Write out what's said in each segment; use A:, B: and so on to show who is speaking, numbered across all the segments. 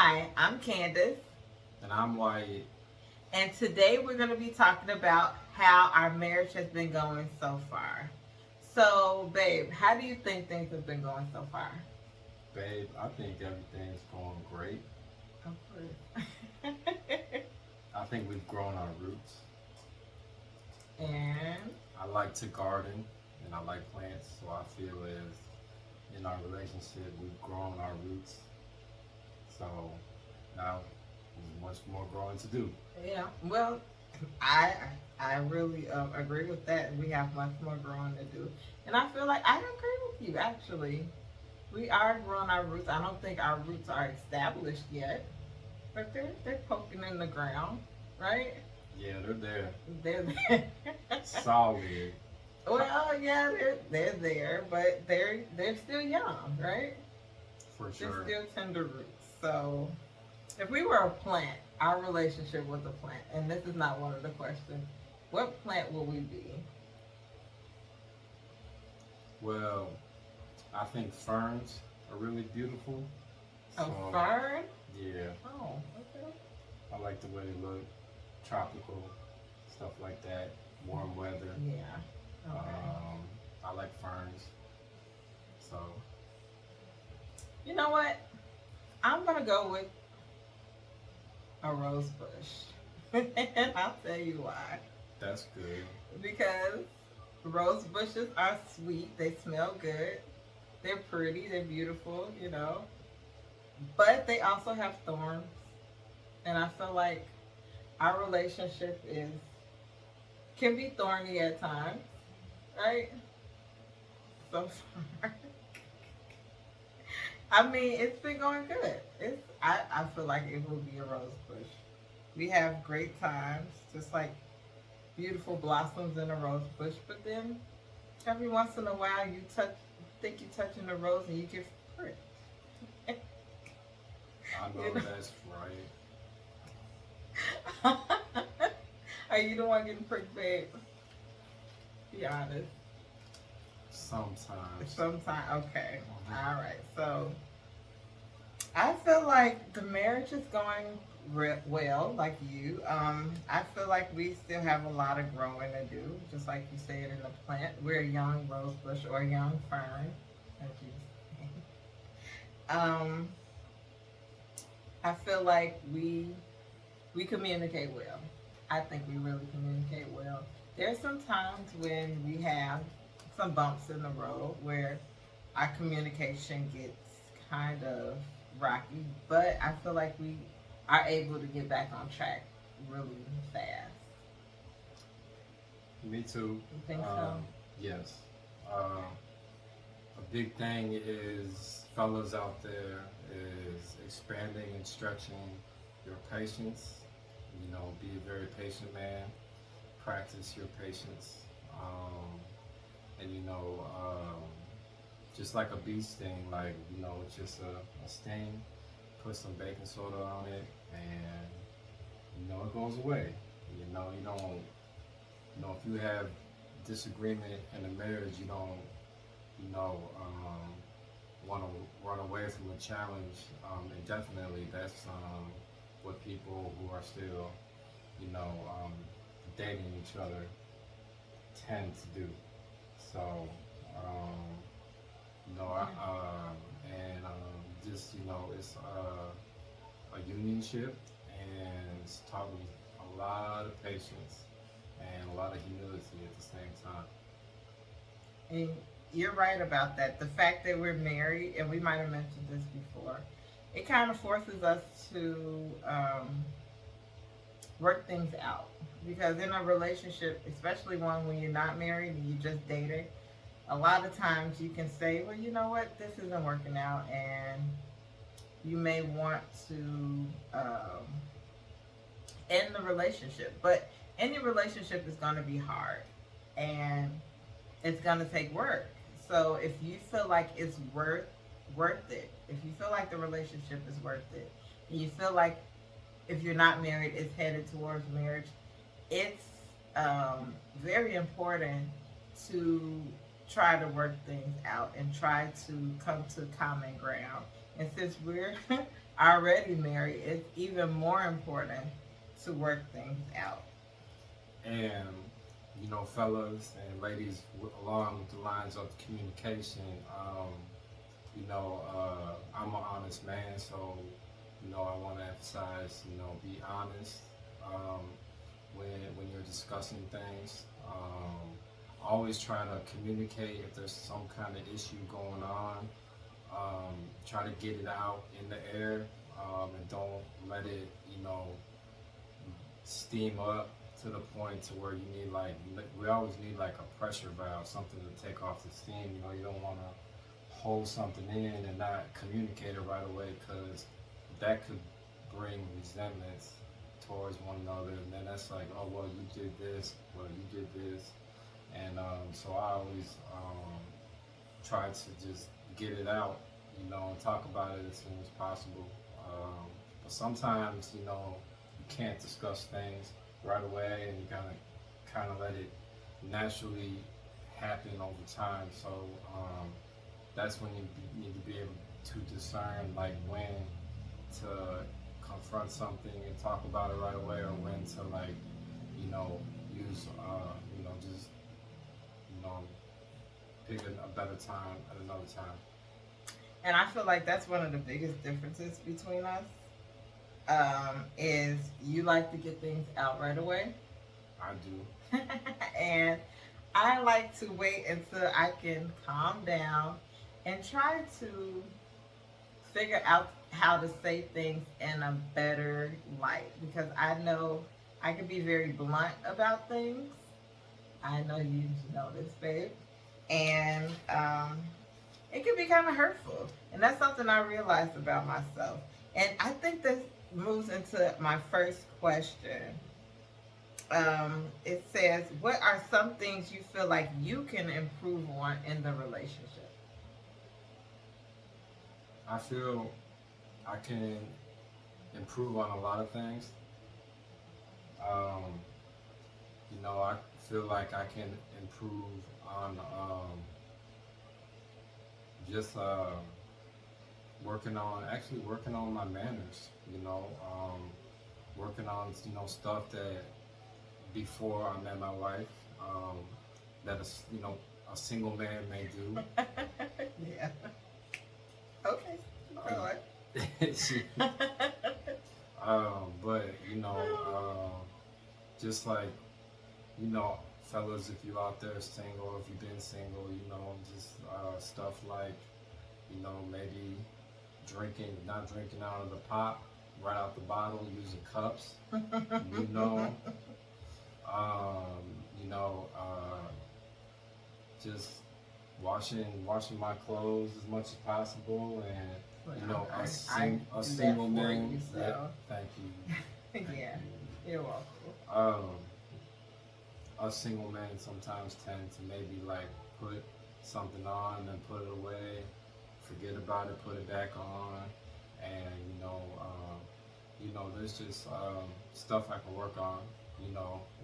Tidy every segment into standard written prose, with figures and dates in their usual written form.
A: Hi, I'm Candace,
B: And I'm Wyatt.
A: and today we're going to be talking about how our marriage has been going so far. So, babe, how do you think things have been going so far?
B: Babe, I think everything's going great.
A: Of course.
B: I think we've grown our roots.
A: And
B: I like to garden and I like plants, so I feel as in our relationship we've grown our roots. So now there's much more growing to do.
A: yeah, well, I I really agree with that. We have much more growing to do, and I feel like I agree with you. Actually, we are growing our roots. I don't think our roots are established yet, but they're poking in the ground, right?
B: Yeah, they're there.
A: They're there.
B: Solid.
A: Well, yeah, they're there, but they're still young, right?
B: For
A: They're
B: sure.
A: still tender roots. So, if we were a plant, our relationship was a plant, and this is not one of the questions. What plant will we be?
B: Well, I think ferns are really beautiful.
A: A
B: So
A: fern?
B: yeah,
A: Oh, okay.
B: I like the way they look. Tropical, stuff like that. Warm weather.
A: Yeah. Okay.
B: Um, I like ferns. So
A: You know what? I'm gonna go with a rose bush, and I'll tell you why.
B: that's good.
A: Because rose bushes are sweet. They smell good. They're pretty. They're beautiful. But they also have thorns, and I feel like our relationship is can be thorny at times, right? So far, I mean, it's been going good. I feel like it will be a rose bush. We have great times, just like beautiful blossoms in a rose bush. But then every once in a while, think you're touching the rose, and you get pricked.
B: I
A: you
B: know that's right.
A: know? Are you the one getting pricked, babe? Be honest.
B: Sometimes.
A: Sometime, okay.
B: Mhm.
A: All right. So I feel like the marriage is going well, like you. I feel like we still have a lot of growing to do, just like you said in the plant. We're a young rose bush or a young fern, as you say. I feel like we communicate well. I think we really communicate well. There's some times when we have some bumps in the road where our communication gets kind of rocky, but I feel like we are able to get back on track really fast.
B: Me too.
A: You think so?
B: Um, yes. A big thing is, fellas out there, is expanding and stretching your patience. Be a very patient man. Practice your patience. And just like a bee sting, like it's just a sting. Put some baking soda on it, and it goes away. You don't. If you have disagreement in a marriage, you don't. You know, want to run away from a challenge. And definitely, that's what people who are still, you know, um, dating each other tend to do. So, um, and just it's a unionship, and it's taught me a lot of patience and a lot of humility at the same time.
A: And you're right about that. The fact that we're married, and we might have mentioned this before, it kind of forces us to work things out. Because in a relationship, especially one when you're not married and you just dating, a lot of times you can say, well, you know what, this isn't working out, and you may want to end the relationship. But any relationship is going to be hard, and it's going to take work. So if you feel like it's worth it, if you feel like the relationship is worth it, and you feel like if you're not married, it's headed towards marriage, it's very important to try to work things out and try to come to common ground And since we're already married, it's even more important to work things out.
B: And fellas and ladies, along the lines of communication, I'm an honest man, so I want to emphasize, be honest um, when you're discussing things. Always try to communicate if there's some kind of issue going on. Try to get it out in the air, and don't let it, steam up to the point to where you need we always need like a pressure valve, something to take off the steam. You don't want to hold something in and not communicate it right away, because that could bring resentments towards one another, and then that's like, oh well, you did this, well you did this, and so I always try to just get it out, and talk about it as soon as possible. But sometimes, you can't discuss things right away, and you gotta kind of let it naturally happen over time. So that's when you need to be able to discern like when to confront something and talk about it right away, or when to use just pick a better time at another time.
A: And I feel like that's one of the biggest differences between us. Is you like to get things out right away,
B: I do.
A: and I like to wait until I can calm down and try to figure out how to say things in a better light, because I know I can be very blunt about things. I know you know this, babe. And it can be kind of hurtful. And that's something I realized about myself. And I think this moves into my first question. It says, what are some things you feel like you can improve on in the relationship?
B: I feel I can improve on a lot of things. I feel like I can improve on just working on my manners. Working on stuff that before I met my wife, that a single man may do.
A: Yeah. Okay. All right.
B: But just like fellas, if you out there single, if you've been single, just stuff like maybe not drinking out of the pot, right out the bottle, using cups. you know, um, you know, just washing my clothes as much as possible, and a single man.
A: So.
B: Yeah, thank you. Thank
A: Yeah,
B: you.
A: you're welcome.
B: Us single men sometimes tend to maybe like put something on and put it away, forget about it, put it back on, and there's just stuff I can work on,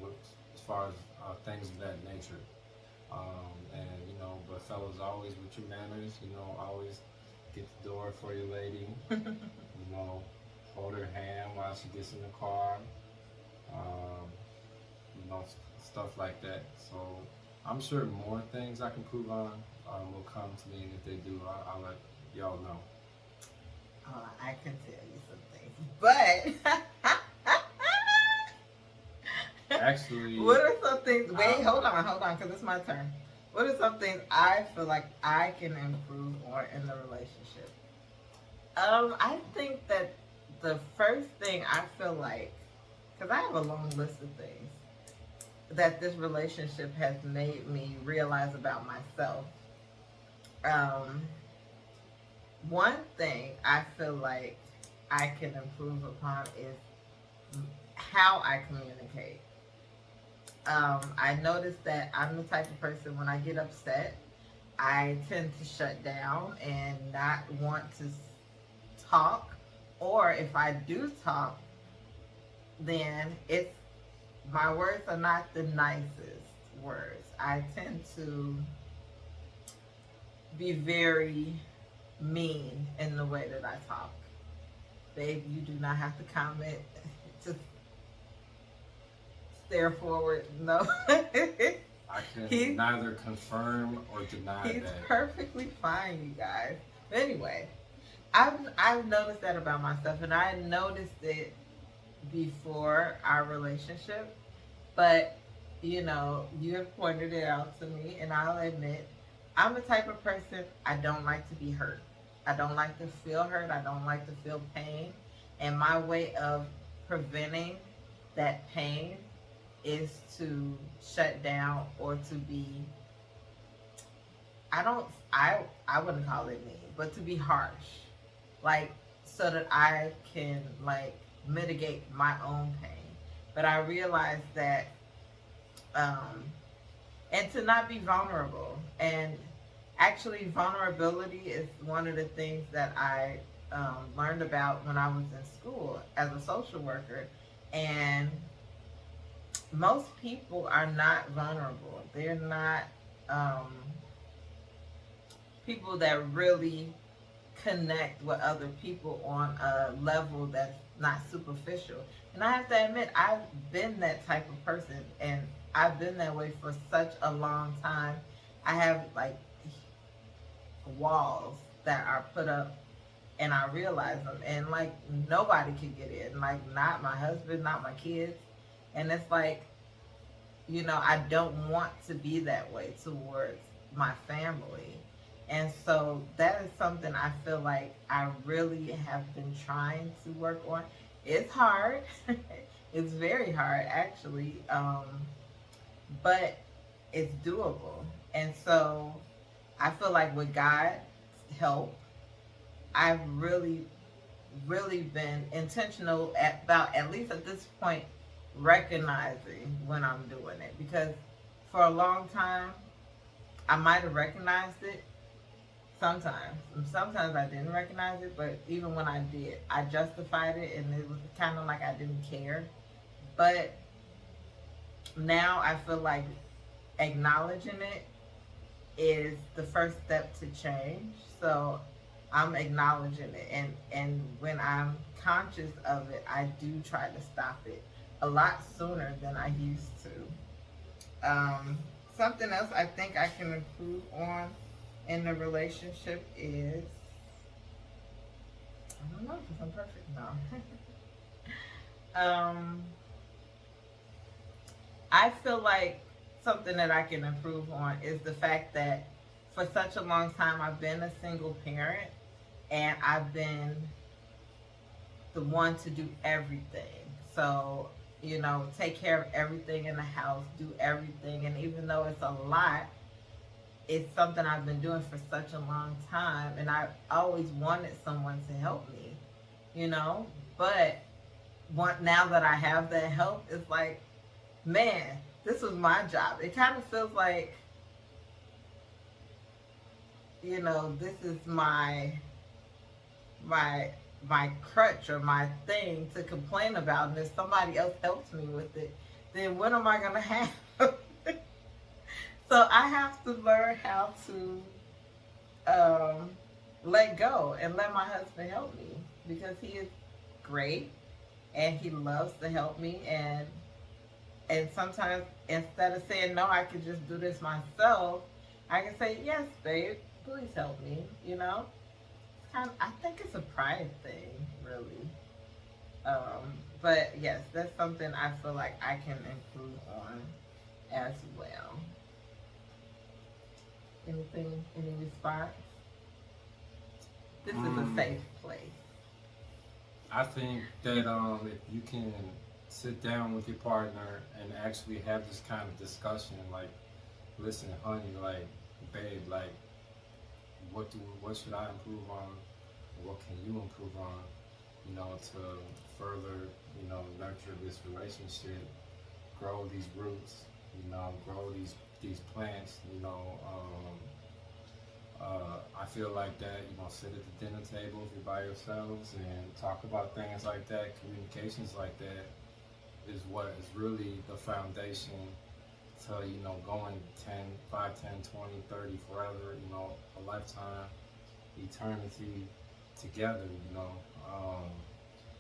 B: with, as far as things of that nature. But fellas, always with your manners, always get the door for your lady, hold her hand while she gets in the car, stuff like that. So I'm sure more things I can improve on will come to me, and if they do, I'll let y'all know.
A: I can tell you some things, but
B: actually,
A: what are some things? Wait, hold on, because it's my turn. What are some things I feel like I can improve on in the relationship? I think that the first thing I feel like, because I have a long list of things that this relationship has made me realize about myself. One thing I feel like I can improve upon is how I communicate. I noticed that I'm the type of person, when I get upset, I tend to shut down and not want to talk. Or if I do talk, then my words are not the nicest words. I tend to be very mean in the way that I talk. Babe, you do not have to comment. Just stare forward. No.
B: I can
A: He
B: neither confirm or deny
A: he's
B: that.
A: perfectly fine, you guys. But anyway, I've noticed that about myself, and I noticed it before our relationship. But you have pointed it out to me, and I'll admit, I'm the type of person, I don't like to be hurt. I don't like to feel hurt. I don't like to feel pain. And my way of preventing that pain is to shut down or to be, I wouldn't call it mean, but to be harsh. Like, so that I can like mitigate my own pain. But I realized that um and to not be vulnerable. And actually, vulnerability is one of the things that I learned about when I was in school as a social worker. And most people are not vulnerable. They're not um, people that really connect with other people on a level that's not superficial. And I have to admit, I've been that type of person, and I've been that way for such a long time. I have like walls that are put up, and I realize them, and like nobody can get in, like not my husband, not my kids. And it's like, I don't want to be that way towards my family. And so that is something I feel like I really have been trying to work on. It's hard. It's very hard, actually. But it's doable. And so I feel like with God's help, I've really, really been intentional about, at least at this point, recognizing when I'm doing it. Because for a long time, I might have recognized it sometimes. Sometimes I didn't recognize it, but even when I did, I justified it, and it was kind of like I didn't care. But now I feel like acknowledging it is the first step to change. So I'm acknowledging it, and when I'm conscious of it, I do try to stop it a lot sooner than I used to. Something else I think I can improve on in the relationship is, I don't know because I'm perfect. No. I feel like something that I can improve on is the fact that for such a long time I've been a single parent, and I've been the one to do everything. So, take care of everything in the house, do everything. And even though it's a lot, it's something I've been doing for such a long time. And I always wanted someone to help me, you know? But now that I have that help, it's like, man, this was my job. It kind of feels like, this is my crutch or my thing to complain about, and if somebody else helps me with it, then what am I gonna have? So I have to learn how to let go and let my husband help me, because he is great and he loves to help me, and sometimes instead of saying no, I can just do this myself, I can say, yes, babe, please help me, I think it's a pride thing, really. But yes, that's something I feel like I can improve on as well. Any response? This is a safe place.
B: I think that if you can sit down with your partner and actually have this kind of discussion, like, listen, honey, like, babe, like, what should I improve on? What can you improve on? To further, nurture this relationship, grow these roots, grow these plants, I feel like that, sit at the dinner table if you're by yourselves and talk about things like that. Communications like that is what is really the foundation to, going 10, 5, 10, 20, 30, forever, a lifetime. eternity together, you know.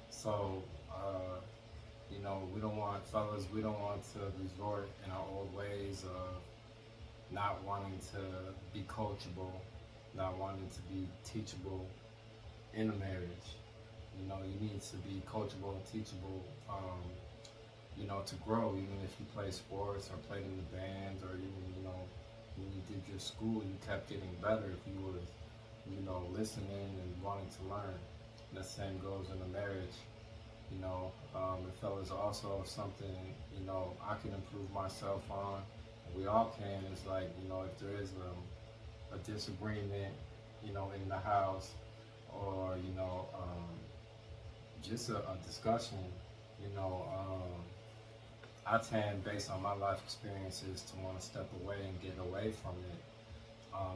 B: So, you know, we don't want, fellas, we don't want to resort in our old ways of not wanting to be coachable, not wanting to be teachable in a marriage. You know, you need to be coachable and teachable, you know, to grow. Even if you play sports or played in the band, or even, you know, when you did your school, you kept getting better if you was, you know, listening and wanting to learn. And the same goes in a marriage. You know, it fellas also something, you know, I can improve myself on. We all can. It's like, you know, if there is a disagreement, you know, in the house, or, you know, just a discussion, you know, I tend, based on my life experiences, to want to step away and get away from it.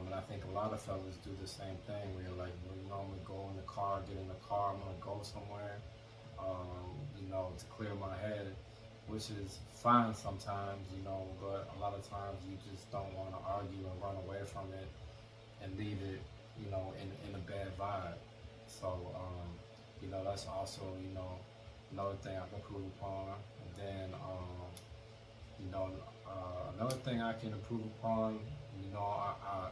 B: And I think a lot of fellas do the same thing, where you're like, well, you know, I'm going to go in the car, get in the car, I'm going to go somewhere, you know, to clear my head, which is fine sometimes, you know, but a lot of times you just don't want to argue and run away from it and leave it, you know, in a bad vibe. So, you know, that's also, you know, another thing I can improve upon. And then, you know, another thing I can improve upon, you know, I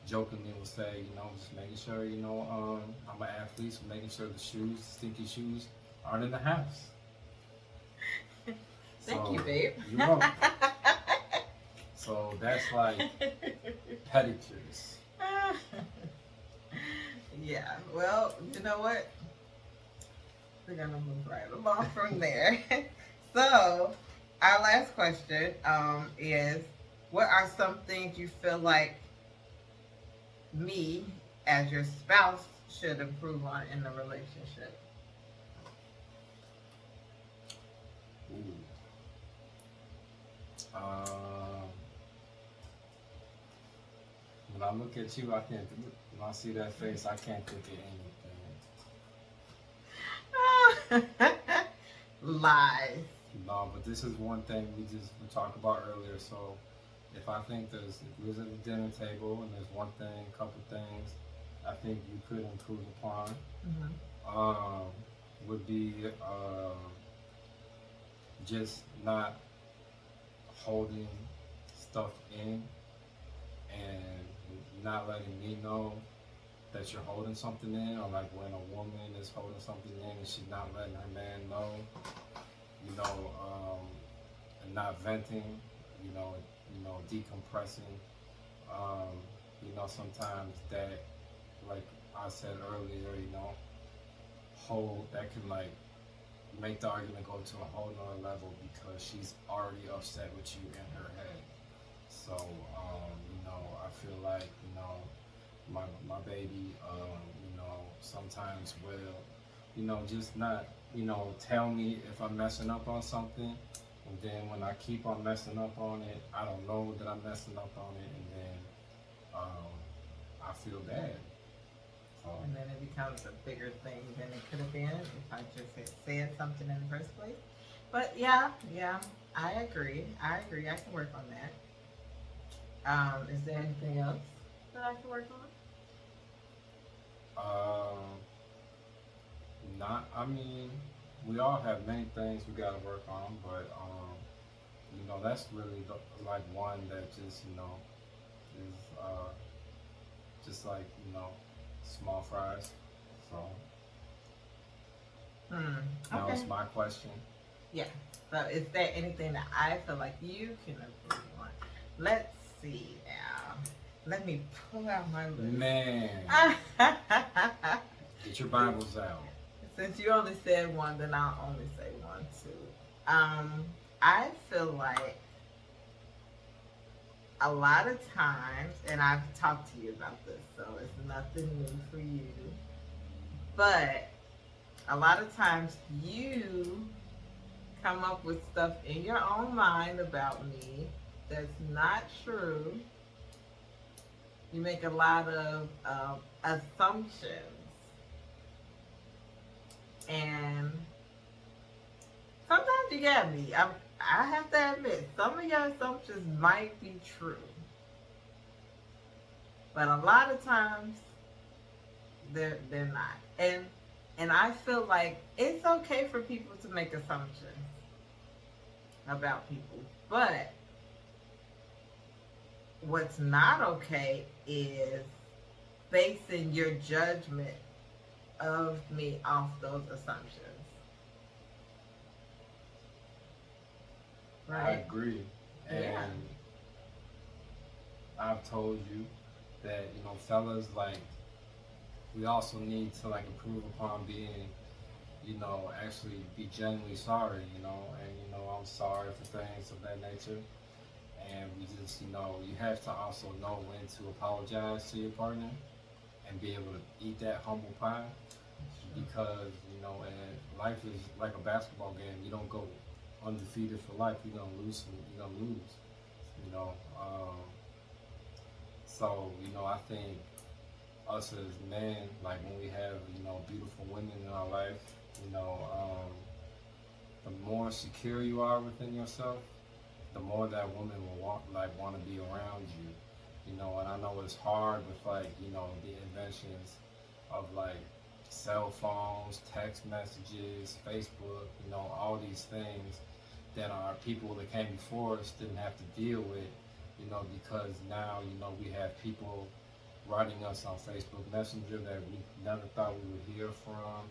B: jokingly will say, you know, just making sure, you know, I'm an athlete, so making sure the shoes, the stinky shoes, aren't in the house.
A: Thank you, babe.
B: You're welcome. So that's like pedicures.
A: Yeah, well, you know what? We're gonna move right along from there. So, our last question is, what are some things you feel like me, as your spouse, should improve on in the relationship?
B: Ooh. When I look at you, I can't. When I see that face, I can't think of anything.
A: Lies.
B: No, but this is one thing we talked about earlier. So, if I think if we was at the dinner table and there's one thing, a couple things, I think you could improve upon.
A: Mm-hmm.
B: Would be just not holding stuff in and not letting me know that you're holding something in, or like when a woman is holding something in and she's not letting her man know, you know, and not venting, you know, decompressing. You know, sometimes that, like I said earlier, you know, that can like make the argument go to a whole nother level because she's already upset with you in her head. So, you know, I feel like, you know, my baby, you know, sometimes will, you know, just not, you know, tell me if I'm messing up on something. And then when I keep on messing up on it, I don't know that I'm messing up on it. And then I feel bad.
A: And then it becomes a bigger thing than it could have been if I just had said something in the first place. But yeah, I agree. I can work on that. Is there anything else that I can work on?
B: Not. I mean, we all have many things we gotta work on, but you know, that's really like one that just, you know, is just like, you know, small fries. So now
A: Okay.
B: it's my question.
A: Yeah. So is there anything that I feel like you can improve on? Let's see now. Let me pull out my list.
B: Man, get your Bibles out.
A: Since you only said one, then I'll only say one too. I feel like a lot of times, and I've talked to you about this, so it's nothing new for you, but a lot of times you come up with stuff in your own mind about me that's not true. You make a lot of assumptions. And sometimes you get me. I have to admit, some of your assumptions might be true. But a lot of times, They're not. And I feel like it's okay for people to make assumptions about people, but what's not okay is basing your judgment of me off those assumptions.
B: I
A: Right?
B: agree. And
A: Yeah.
B: I've told you that, fellas, like, we also need to, like, improve upon being, actually be genuinely sorry, and, I'm sorry for things of that nature. And we just, you have to also know when to apologize to your partner and be able to eat that humble pie because, and life is like a basketball game. You don't go undefeated for life. You're gonna lose. You're gonna lose. You know. So I think us as men, like when we have beautiful women in our life, the more secure you are within yourself, the more that woman will want to be around you. And I know it's hard with the inventions of like cell phones, text messages, Facebook, all these things that our people that came before us didn't have to deal with, because now, we have people writing us on Facebook Messenger that we never thought we would hear from,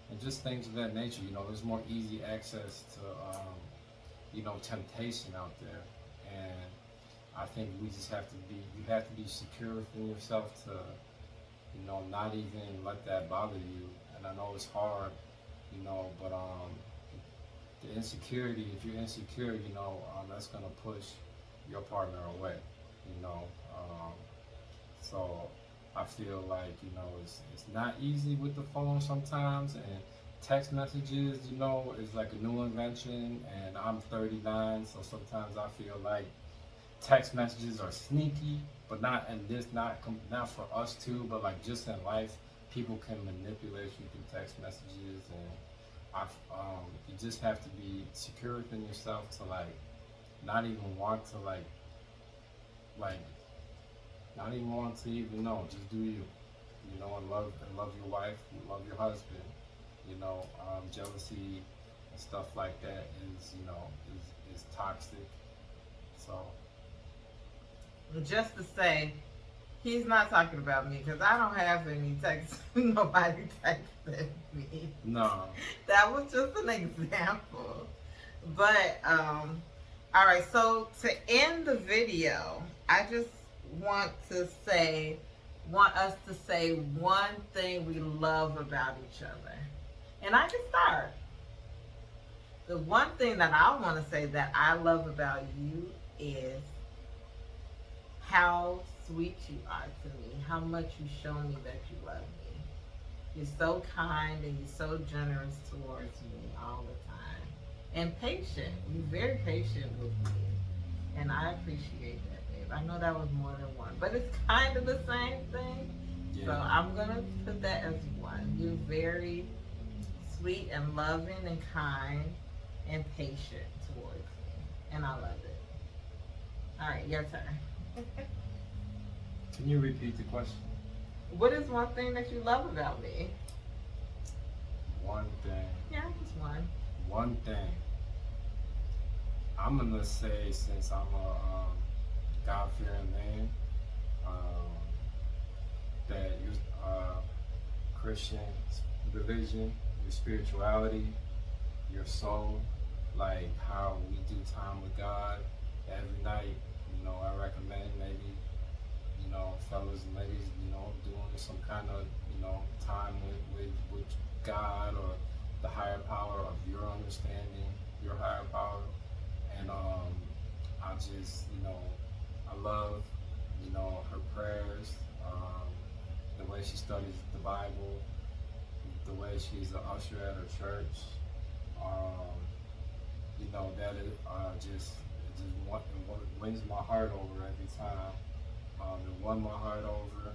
B: and just things of that nature. There's more easy access to, temptation out there, and I think we just have to you have to be secure within yourself to, not even let that bother you. And I know it's hard, but the insecurity, if you're insecure, that's gonna push your partner away, you know. So I feel like, it's not easy with the phone sometimes, and text messages, is like a new invention, and I'm 39, so sometimes I feel like text messages are sneaky, but not, and this not for us too, but like just in life, people can manipulate you through text messages, and you just have to be secure within yourself to like not even want to like not even want to even know, just do you, and love your wife, love your husband, jealousy and stuff like that is toxic. So
A: Just to say, he's not talking about me because I don't have any texts. Nobody texted me.
B: no.
A: That was just an example. But all right. So to end the video, I just want us to say one thing we love about each other, and I can start. The one thing that I want to say that I love about you is how sweet you are to me, how much you show me that you love me. You're so kind and you're so generous towards me all the time. And patient. You're very patient with me. And I appreciate that, babe. I know that was more than one, but it's kind of the same thing.
B: Yeah.
A: So I'm going to put that as one. You're very sweet and loving and kind and patient towards me. And I love it. All right, your turn.
B: Can you repeat the question?
A: What is one thing that you love about me?
B: One thing.
A: Yeah, just one.
B: One thing. I'm gonna say, since I'm a God-fearing man, that your Christian religion, your spirituality, your soul, like how we do time with God every night. I recommend maybe, fellas and ladies, doing some kind of, time with God or the higher power of your understanding, your higher power. And I just, I love, her prayers, the way she studies the Bible, the way she's an usher at her church. That it just wins my heart over every time. It won my heart over,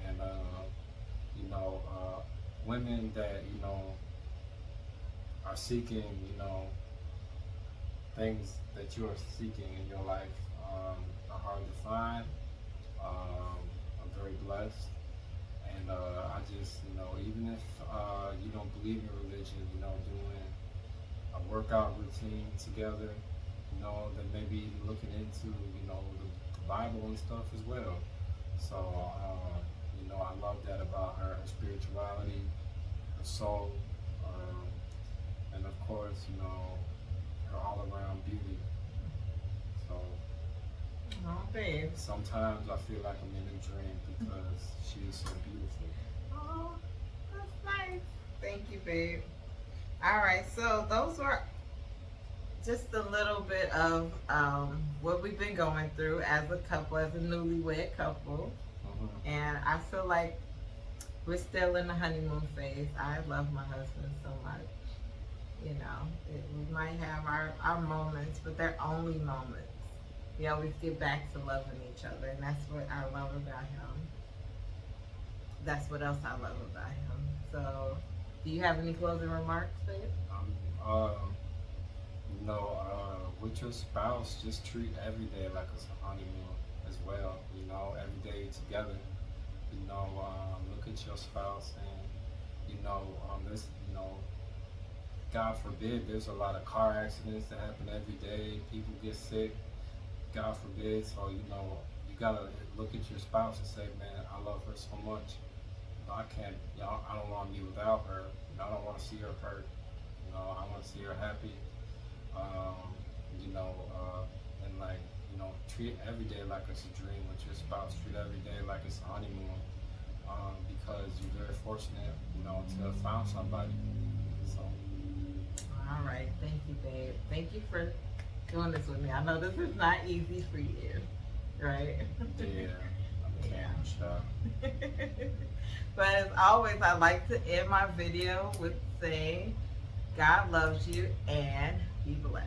B: and women that are seeking, things that you are seeking in your life are hard to find. I'm very blessed, and I just, even if you don't believe in religion, doing a workout routine together, then maybe looking into, the Bible and stuff as well. So, I love that about her spirituality, her soul, and of course, her all around beauty. So,
A: Oh, babe.
B: sometimes I feel like I'm in a dream because she is so beautiful.
A: Oh, that's nice. Thank you, babe. All right, so those were just a little bit of what we've been going through as a couple, as a newlywed couple. And I feel like we're still in the honeymoon phase. I love my husband so much. We might have our moments, but they're only moments. We always get back to loving each other, and that's what I love about him. That's what else I love about him. So, do you have any closing remarks, babe?
B: With your spouse, just treat every day like it's a honeymoon as well. Every day together. Look at your spouse and, this, God forbid, there's a lot of car accidents that happen every day. People get sick, God forbid. So, you gotta look at your spouse and say, man, I love her so much. I can't, I don't want to be without her. I don't want to see her hurt. I want to see her happy. And treat every day like it's a dream with your spouse. Treat every day like it's a honeymoon. Because you're very fortunate, to have found somebody. So.
A: All right, thank you, babe. Thank you for doing this with me. I know this is not easy for you, right?
B: Yeah, I'm sure.
A: But as always, I like to end my video with saying, God loves you and be blessed.